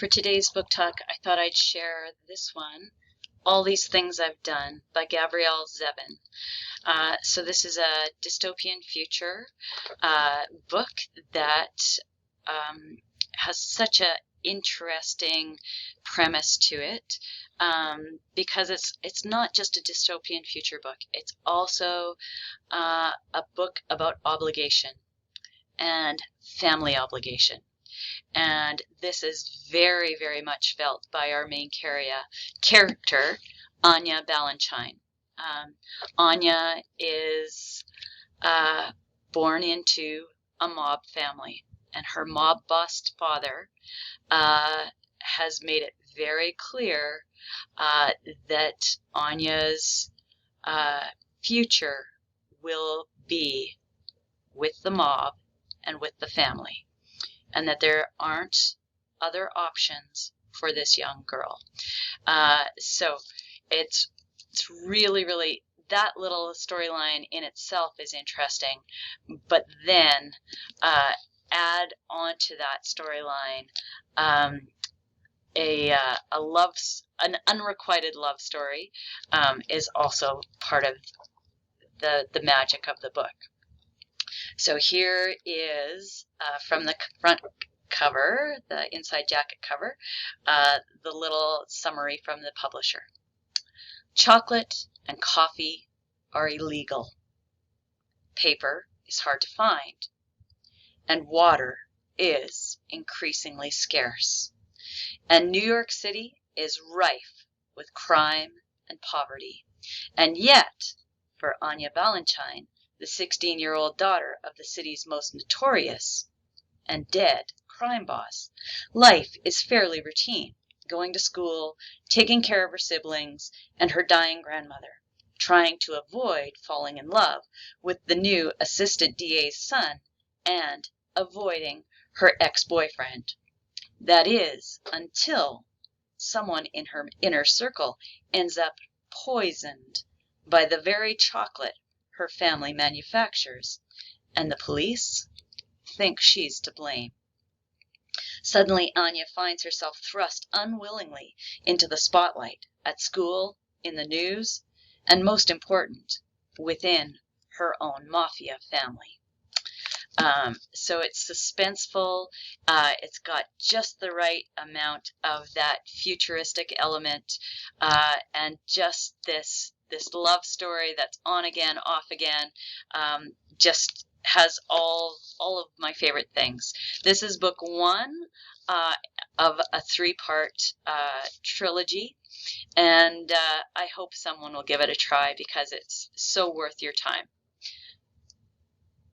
For today's book talk, I thought I'd share this one, All These Things I've Done by Gabrielle Zevin. So this is a dystopian future book that has such an interesting premise to it because it's not just a dystopian future book. It's also a book about obligation and family obligation. And this is very, very much felt by our main character, Anya Balanchine. Anya is born into a mob family, and her mob-bossed father has made it very clear that Anya's future will be with the mob and with the family, and that there aren't other options for this young girl. So it's really, really, that little storyline in itself is interesting, but then add onto that storyline an unrequited love story is also part of the magic of the book. So here is from the front cover, the inside jacket cover, the little summary from the publisher. Chocolate and coffee are illegal. Paper is hard to find. And water is increasingly scarce. And New York City is rife with crime and poverty. And yet, for Anya Balanchine, the 16-year-old daughter of the city's most notorious and dead crime boss, life is fairly routine. Going to school, taking care of her siblings and her dying grandmother, trying to avoid falling in love with the new assistant DA's son, and avoiding her ex-boyfriend. That is, until someone in her inner circle ends up poisoned by the very chocolate her family manufactures, and the police think she's to blame. Suddenly, Anya finds herself thrust unwillingly into the spotlight, at school, in the news, and most important, within her own mafia family. So it's suspenseful. It's got just the right amount of that futuristic element, and just this love story that's on again, off again, just has all of my favorite things. This is book one of a three-part trilogy, and I hope someone will give it a try because it's so worth your time.